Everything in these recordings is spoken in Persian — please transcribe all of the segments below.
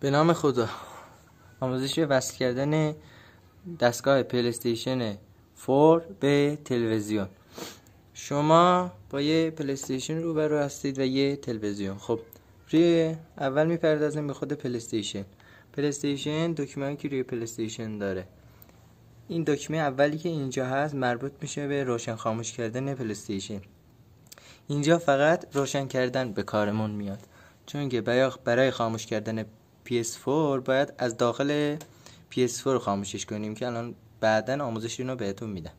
به نام خدا. آموزش وصل کردن دستگاه پلی‌استیشن 4 به تلویزیون. شما با یه پلی‌استیشن روبرو هستید و یه تلویزیون. خب روی اول میپردازیم به خود پلی‌استیشن دکمه‌ای که روی پلی‌استیشن داره. این دکمه اولی که اینجا هست مربوط میشه به روشن خاموش کردن پلی‌استیشن. اینجا فقط روشن کردن به کارمون میاد، چون که برای خاموش کردن PS4 باید از داخل PS4 خاموشش کنیم که الان بعدن آموزش اینو بهتون میدم.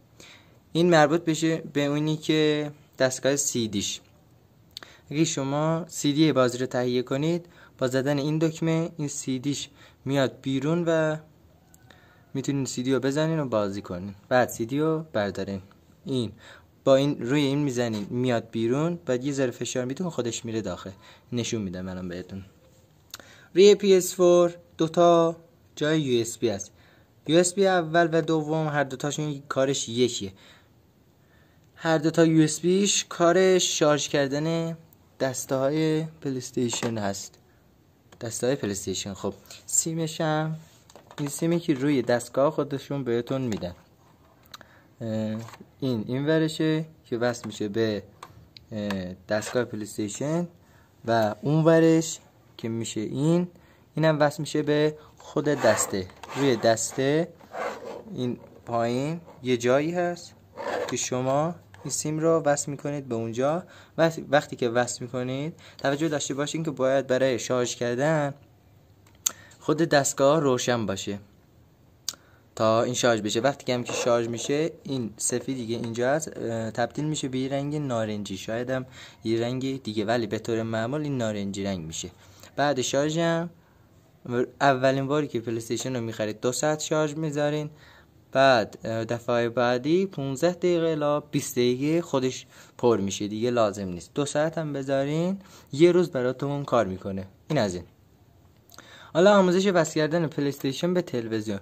این مربوط بشه به اونی که دستگاه CDش. اگه شما CD بازی رو تهیه کنید، با زدن این دکمه این CDش میاد بیرون و میتونین CD رو بزنین و بازی کنین. بعد CD رو بردارین، این با این روی این میزنین میاد بیرون، بعد یه ذره فشار میتون خودش میره داخل. نشون میدم الان بهتون. روی PS4 دوتا جای USB هست. USB اول و دوم هر دوتاشون کارش یکیه. هر دوتا USBش کارش شارژ کردن دسته های پلی‌استیشن هست. دسته های پلی‌استیشن. خب سیمش هم این سیمی که روی دستگاه خودشون بهتون میدن. این ورشه که وصل میشه به دستگاه پلی‌استیشن و اون ورش که میشه اینم وصل میشه به خود دسته. روی دسته این پایین یه جایی هست که شما این سیم رو وصل میکنید به اونجا. وقتی که وصل میکنید توجه داشته باشین که باید برای شارژ کردن خود دستگاه روشن باشه تا این شارژ بشه. وقتی که هم که شارژ میشه این سفیدی که اینجا هست تبدیل میشه به یه رنگ نارنجی، شاید هم یه رنگ دیگه، ولی به طور معمول این نارنجی رنگ میشه. بعد شارژ هم اولین باری که پلی‌استیشن رو میخرید 2 ساعت شارژ میذارین، بعد دفعه بعدی 15 دقیقه الی 20 دقیقه خودش پر میشه، دیگه لازم نیست. 2 ساعت هم بذارین یه روز براتون کار میکنه. این از این. حالا آموزش وصل کردن پلی‌استیشن به تلویزیون.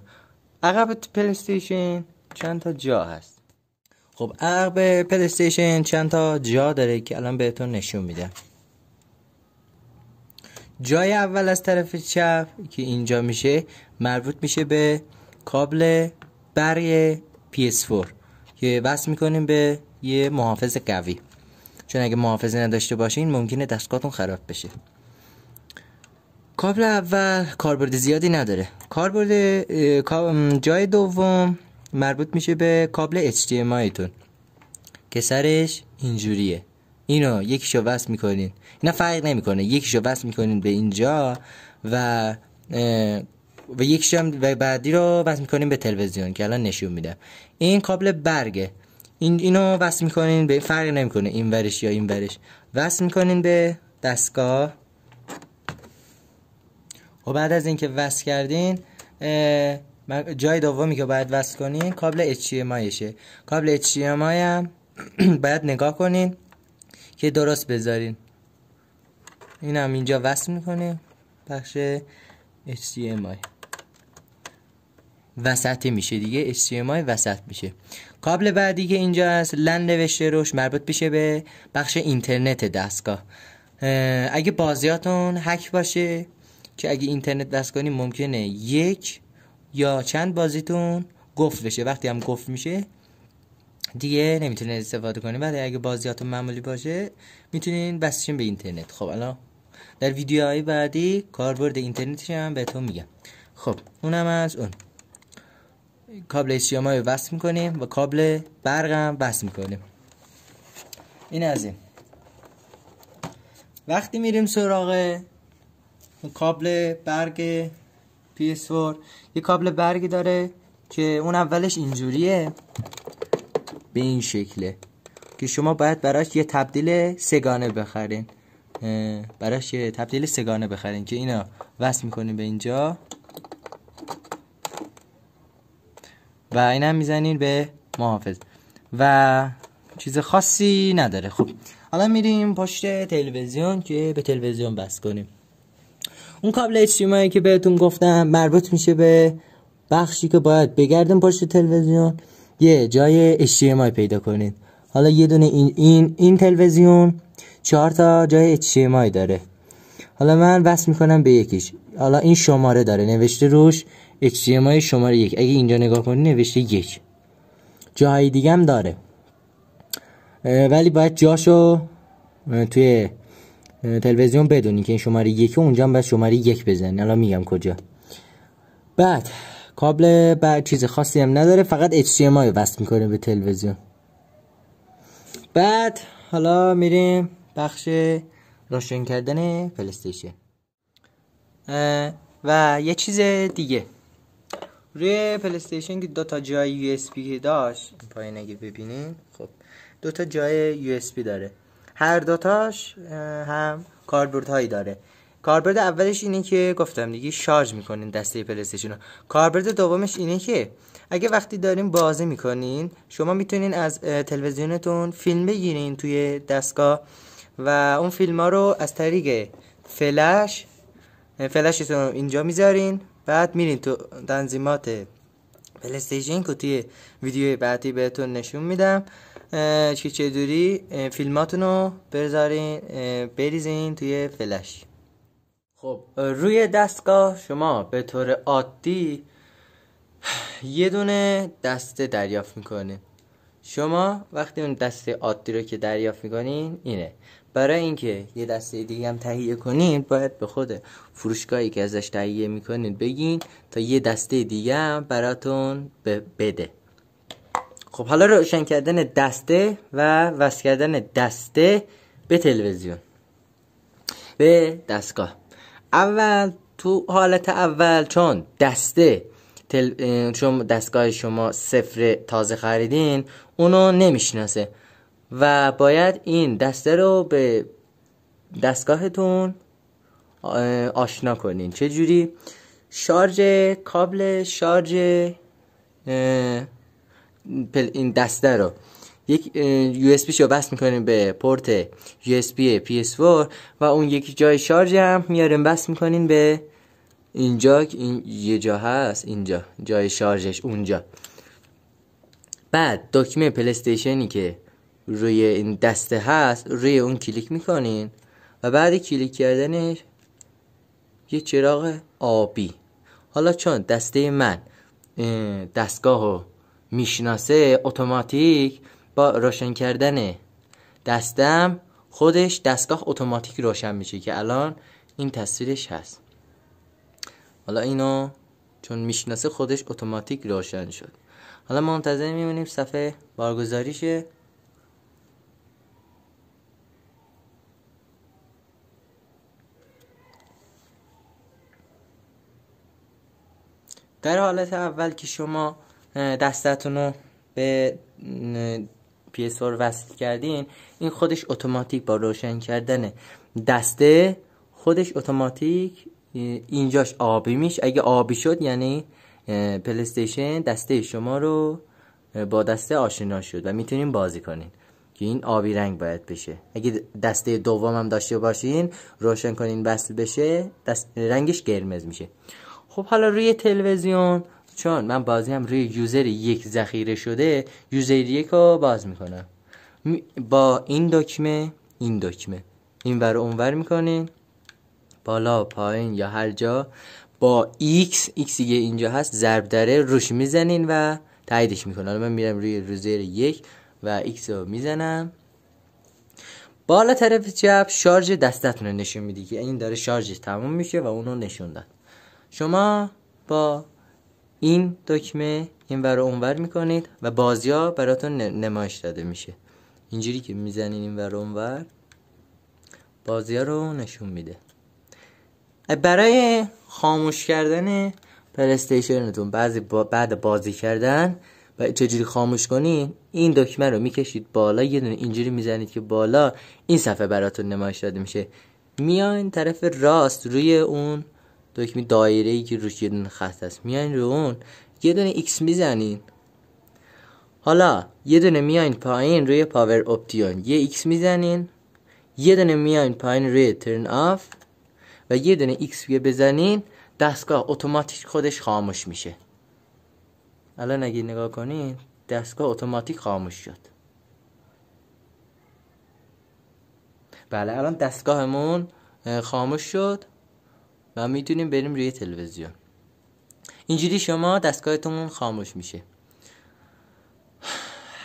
عقب پلی‌استیشن چند تا جا هست؟ خب عقب پلی‌استیشن چند تا جا داره که الان بهتون نشون میدم. جای اول از طرف چپ که اینجا میشه مربوط میشه به کابل برگ PS4 که وصل میکنیم به یه محافظ قوی، چون اگه محافظه نداشته باشین ممکنه دستگاهتون خراب بشه. کابل اول کاربرد زیادی نداره. جای دوم مربوط میشه به کابل HDMI تون که سرش اینجوریه. اینو یکیشو وصل میکنین، اینا فرق نمیکنه، یکیشو وصل میکنین به اینجا و یکیشو هم بعدی رو وصل میکنین به تلویزیون که الان نشون میدم. این کابل برگه. اینو وصل میکنین به، فرق نمیکنه این ورش یا این ورش، وصل میکنین به دستگاه. و بعد از اینکه وصل کردین جای دومی که باید وصل کنین کابل HDMI شه. کابل HDMI هم باید نگاه کنین که درست بذارین. این هم اینجا وصل میکنیم، بخش HDMI وسط میشه دیگه، HDMI وسط میشه. کابل بعدی که اینجا هست لن نوشته روش مربوط میشه به بخش اینترنت دستگاه. اگه بازیاتون هک باشه که اگه اینترنت وصل کنیم ممکنه یک یا چند بازیتون قفل بشه. وقتی هم قفل میشه دیگه نمیتونید استفاده کنید، ولی اگه بازیاتون معمولی باشه میتونین وصلشین به اینترنت. خب الان در ویدیوهای بعدی کاربرد اینترنتش هم بهتون میگم. خب اونم از اون کابل HDMI رو وصل میکنیم و کابل برق هم وصل میکنیم. این از این. وقتی میریم سراغ کابل برق PS4، یه کابل برقی داره که اون اولش اینجوریه به این شکله که شما باید براش یه تبدیل سه‌گانه بخرین. که اینا وصل میکنین به اینجا و اینا میزنین به محافظ و چیز خاصی نداره. خب حالا میریم پشت تلویزیون که به تلویزیون وصل کنیم. اون کابل HDMI که بهتون گفتم مربوط میشه به بخشی که باید بگردیم پشت تلویزیون یه جای HDMI پیدا کنید. حالا یه دونه این تلویزیون 4 تا جای HDMI داره. حالا من وصل میکنم به یکیش. حالا این شماره داره نوشته روش HDMI شماره 1. اگه اینجا نگاه کنی نوشته 1. جاهای دیگه هم داره ولی باید جاشو توی تلویزیون بدونی که این شماره 1 اونجا هم باید شماره 1 بزنی. الان میگم کجا. بعد کابل بعد چیز خاصی هم نداره، فقط HDMI وصل میکنه به تلویزیون. بعد حالا میریم بخش روشن کردن پلی استیشن. و یه چیز دیگه روی پلی استیشن که 2 تا جای USB داشت، پایین اگه ببینین خب 2 تا جای USB داره. هر دوتاش هم کاربردهایی داره. کاربرد اولش اینه که گفتم دیگه شارژ میکنین دسته پلی استیشن رو. کاربرد دومش اینه که اگه وقتی دارین بازی میکنین شما میتونین از تلویزیونتون فیلم بگیرین توی دستگاه و اون فیلم ها رو از طریق فلشتون اینجا میذارین. بعد میرین تو تنظیمات پلی استیشن که توی ویدیو بعدی بهتون نشون میدم که چجوری فیلماتون رو بریزین توی فلش. خب روی دستگاه شما به طور عادی یه دونه دسته دریافت میکنه. شما وقتی اون دسته عادی رو که دریافت میکنین اینه. برای اینکه یه دسته دیگه هم تهیه کنین باید به خود فروشگاهی که ازش تهیه میکنین بگین تا یه دسته دیگه هم براتون بده. خب حالا روشن کردن دسته و وصل کردن دسته به تلویزیون به دستگاه. اول تو حالت اول چون چون دستگاه شما صفر تازه خریدین اونو نمیشناسه و باید این دسته رو به دستگاهتون آشنا کنین. چجوری؟ کابل شارژ این دسته رو یک USB شو بس میکنیم به پورت USB PS4 و اون یکی جای شارژ هم میاریم بس میکنین به اینجا که این یه جا هست، اینجا جای شارژش اونجا. بعد دکمه پلی استیشنی که روی این دسته هست روی اون کلیک میکنین و بعد کلیک کردنش یه چراغ آبی. حالا چون دسته من دستگاهو میشناسه اتوماتیک با روشن کردن دستم خودش دستگاه اتوماتیک روشن میشه که الان این تصویرش هست. حالا اینو چون میشناسه خودش اتوماتیک روشن شد. حالا منتظر میمونیم صفحه بارگذاری شه. در حالت اول که شما دستتون رو به PS4 وصل کردین این خودش اتوماتیک با روشن کردن دسته خودش اتوماتیک اینجاش آبی میشه. اگه آبی شد یعنی پلی استیشن دسته شما رو با دسته آشنا شد و میتونین بازی کنین که این آبی رنگ باید بشه. اگه دسته دوم هم داشته باشین روشن کنین وصل بشه رنگش قرمز میشه. خب حالا روی تلویزیون چون من بازی هم روی یوزر 1 ذخیره شده یوزر 1 رو باز میکنم با این دکمه این ور اون ور میکنین بالا پایین یا هر جا با X دیگه اینجا هست ضرب داره روش میزنین و تاییدش میکنن. حالا من میرم روی یوزر 1 و X رو میزنم. بالا طرف چپ شارژ دستتون رو نشون میدی که این داره شارژش تموم میشه و اونو نشون داد. شما با این دکمه این ور و اون ور میکنید و بازی ها براتون نمایش داده میشه. اینجوری که میزنین این ور و اون ور بازی ها رو نشون میده. برای خاموش کردن پلی استیشنتون بعد بازی کردن و چجوری خاموش کنین این دکمه رو میکشید بالا یه دونه اینجوری میزنید که بالا این صفحه براتون نمایش داده میشه. میاین طرف راست روی اون دکمه دایره‌ای که روش یه دونه خط هست میاین رو اون یه دونه ایکس میزنین. حالا یه دونه میاین پایین روی پاور اپتیون یه ایکس میزنین. یه دونه میاین پایین روی ترن آف و یه دونه ایکس بزنین دستگاه اتوماتیک خودش خاموش میشه. الان اگه نگاه کنین دستگاه اتوماتیک خاموش شد. بله الان دستگاهمون خاموش شد و میتونیم بریم روی تلویزیون. اینجوری شما دستگاهتون خاموش میشه.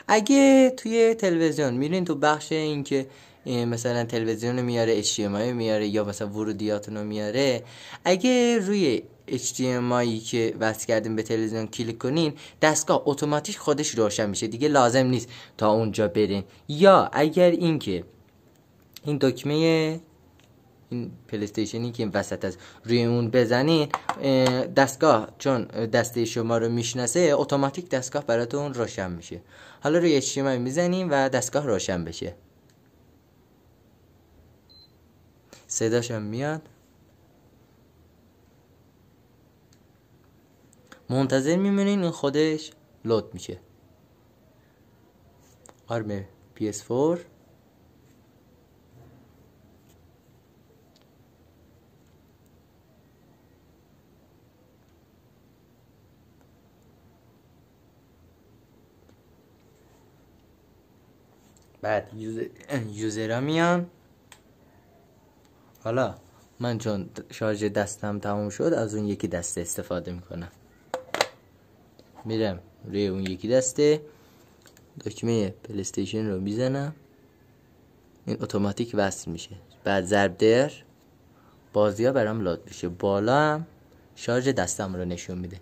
اگه توی تلویزیون میرین تو بخش این که مثلا تلویزیون رو میاره HDMI میاره یا مثلا ورودیاتون رو میاره، اگه روی HDMI که وصل کردین به تلویزیون کلیک کنین، دستگاه اتوماتیک خودش روشن میشه، دیگه لازم نیست تا اونجا برین. یا اگر این که این دکمه این پلی استیشنی که این وسط از روی اون بزنین، دستگاه چون دسته شما رو میشناسه اتوماتیک دستگاه براتون روشن میشه. حالا روی HDMI میزنیم و دستگاه روشن بشه. صداش هم میاد. منتظر میمونین این خودش لود میشه. آرم PS4 بعد یوزرها میان. حالا من چون شارژ دستم تموم شد از اون یکی دسته استفاده میکنم. میرم روی اون یکی دسته، دکمه پلی استیشن رو میزنم، این اتوماتیک وصل میشه. بعد ضرب در بازی ها برام لود میشه. بالا هم شارژ دستم رو نشون میده.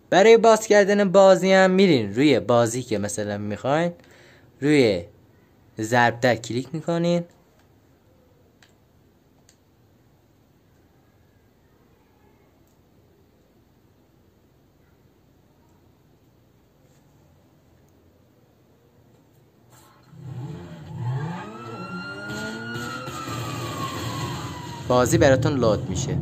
برای باز کردن بازی هم میرین روی بازی که مثلا میخواین، روی ضرب در کلیک میکنین. بازی براتون لود میشه.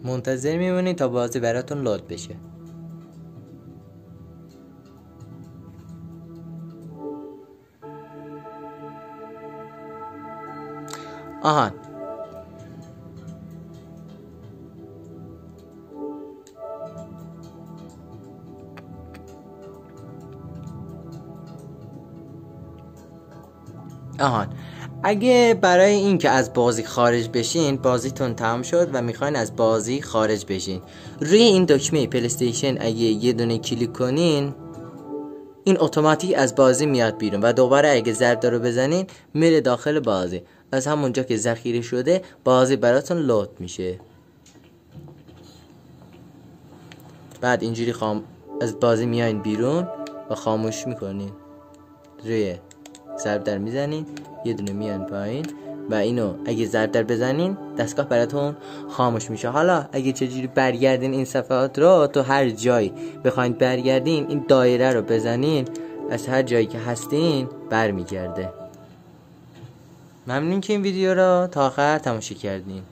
منتظر میمونید تا بازی براتون لود بشه. آهان اگه برای این که از بازی خارج بشین، بازیتون تمام شد و میخواین از بازی خارج بشین، روی این دکمه پلی استیشن اگه یه دونه کلیک کنین، این اتوماتیک از بازی میاد بیرون و دوباره اگه ضرب رو بزنین میره داخل بازی. از همونجا که ذخیره شده بازی براتون لود میشه. بعد اینجوری از بازی میاین بیرون و خاموش میکنین. روی ضرب در میزنین، یه دونه میان پایین و اینو اگه ضرب در بزنین دستگاه براتون خاموش میشه. حالا اگه چجوری برگردین این صفحات رو، تو هر جایی بخواید برگردین این دایره رو بزنین، از هر جایی که هستین برمیگرده. ممنون که این ویدیو رو تا آخر تماشا کردین.